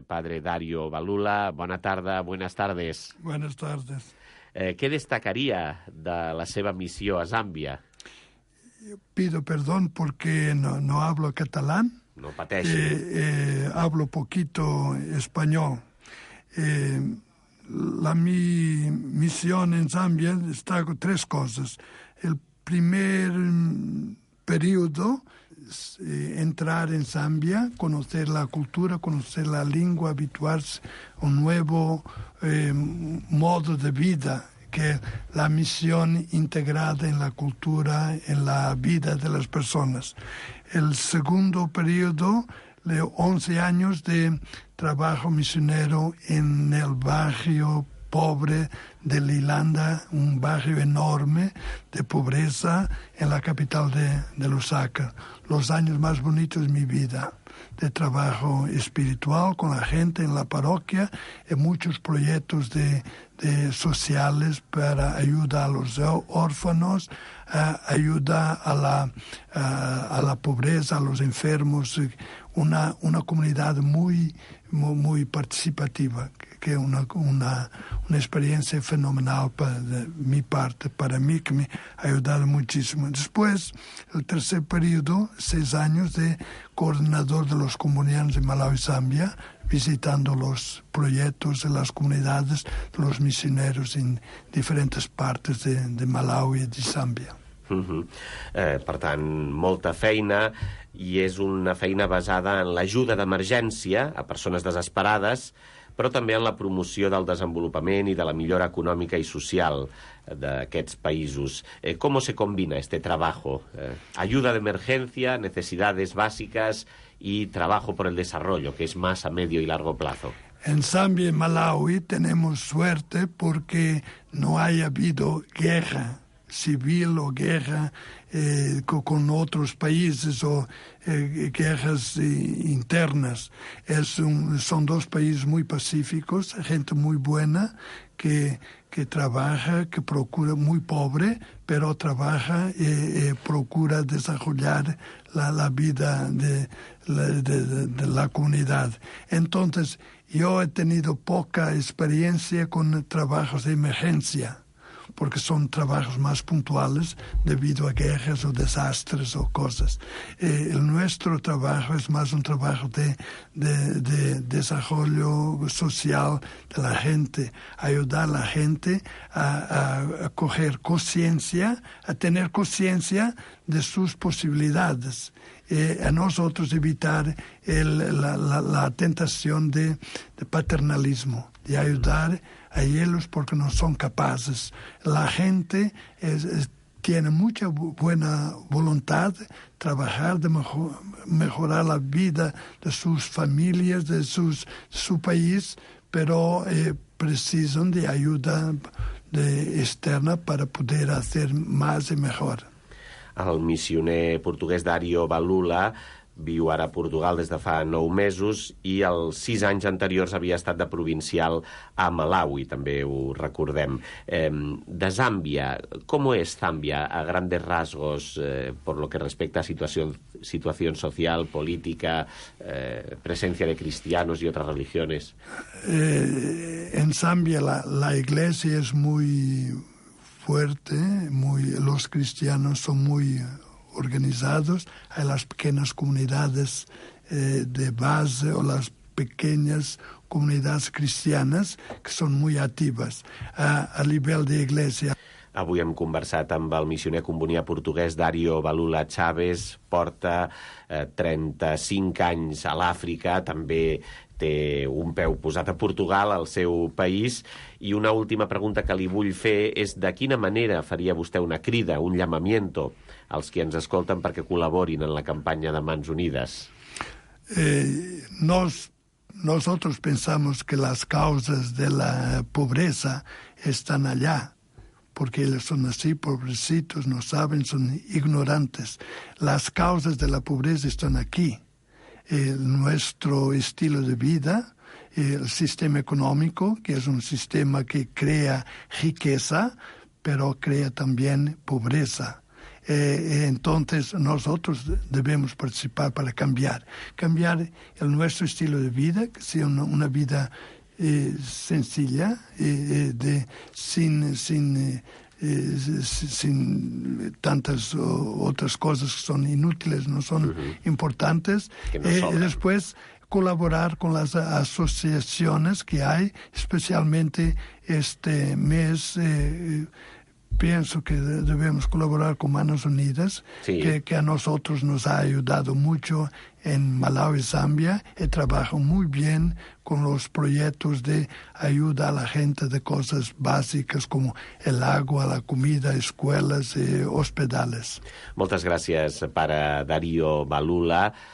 Padre Dario Balula, buenas tardes. Buenas tardes. Què destacaria de la seva missió a Zàmbia? Pido perdón porque no hablo catalán. No pateixi. Hablo poquito español. Mi misión en Zambia está con tres cosas. El primer periodo es entrar en Zambia, conocer la cultura, conocer la lengua, habituarse a un nuevo modo de vida, que es la misión integrada en la cultura, en la vida de las personas. El segundo periodo, de 11 años de trabajo misionero en el barrio pobre de Lilanda, un barrio enorme de pobreza en la capital de Lusaka. Los años más bonitos de mi vida, de trabajo espiritual con la gente en la parroquia, en muchos proyectos sociales para ayuda a los órfanos, ayuda a la pobreza, a los enfermos, una comunidad muy participativa, que es una experiencia fenomenal de mi parte, para mí, que me ha ayudado muchísimo. Después, el tercer periodo, 6 años de coordinador de los comunidades de Malaui y Zambia, visitando los proyectos de las comunidades de los misioneros en diferentes partes de Malaui i de Zàmbia. Per tant, molta feina, i és una feina basada en l'ajuda d'emergència a persones desesperades, però també en la promoció del desenvolupament i de la millora econòmica i social d'aquests països. ¿Cómo se combina este trabajo? Ayuda de emergencia, necesidades básicas y trabajo por el desarrollo, que es más a medio y largo plazo. En Zambia y Malawi tenemos suerte porque no ha habido guerra civil o guerra con otros países o guerras internas. Son dos países muy pacíficos, gente muy buena que trabaja, que procura, muy pobre, pero trabaja y procura desarrollar la vida de la comunidad. Entonces, yo he tenido poca experiencia con trabajos de emergencia, porque son trabajos más puntuales debido a guerras o desastres o cosas. Nuestro trabajo es más un trabajo de desarrollo social de la gente, ayudar a la gente a coger conciencia, a tener conciencia de sus posibilidades. A nosotros evitar la tentación de paternalismo, de ayudar a ellos porque no son capaces. La gente tiene mucha buena voluntad de trabajar, de mejorar la vida de sus familias, de su país, pero precisan de ayuda externa para poder hacer más y mejor. El missioner portuguès Dario Balula viu ara a Portugal des de fa 9 mesos i els 6 anys anteriors havia estat de provincial a Malawi, també ho recordem. De Zàmbia, ¿cómo es Zambia a grandes rasgos por lo que respecta a situación social, política, presencia de cristianos y otras religiones? En Zambia la iglesia es muy fuerte, los cristianos son muy organizados, hay las pequeñas comunidades de base o las pequeñas comunidades cristianas que son muy activas a nivel de iglesia. Avui hem conversat amb el missioner combonià portuguès Dario Balula Chaves, porta 35 anys a l'Àfrica, també té un peu posat a Portugal, al seu país, i una última pregunta que li vull fer és de quina manera faria vostè una crida, un llamamiento als que ens escolten perquè col·laborin en la campanya de Mans Unides? Nosotros pensamos que las causas de la pobreza están allá, porque ellos son así, pobrecitos, no saben, son ignorantes. Las causas de la pobreza están aquí. Nuestro estilo de vida, el sistema económico, que es un sistema que crea riqueza, pero crea también pobreza. Entonces nosotros debemos participar para cambiar el nuestro estilo de vida, que sea una vida sencilla, sin tantas otras cosas que son inútiles, no son importantes, y después colaborar con las asociaciones que hay, especialmente este mes. Pienso que debemos colaborar con Manos Unidas, que a nosotros nos ha ayudado mucho en Malawi y Zambia, y trabaja muy bien con los proyectos de ayuda a la gente de cosas básicas como el agua, la comida, escuelas, hospitales. Moltes gràcies, pare Darío Balula.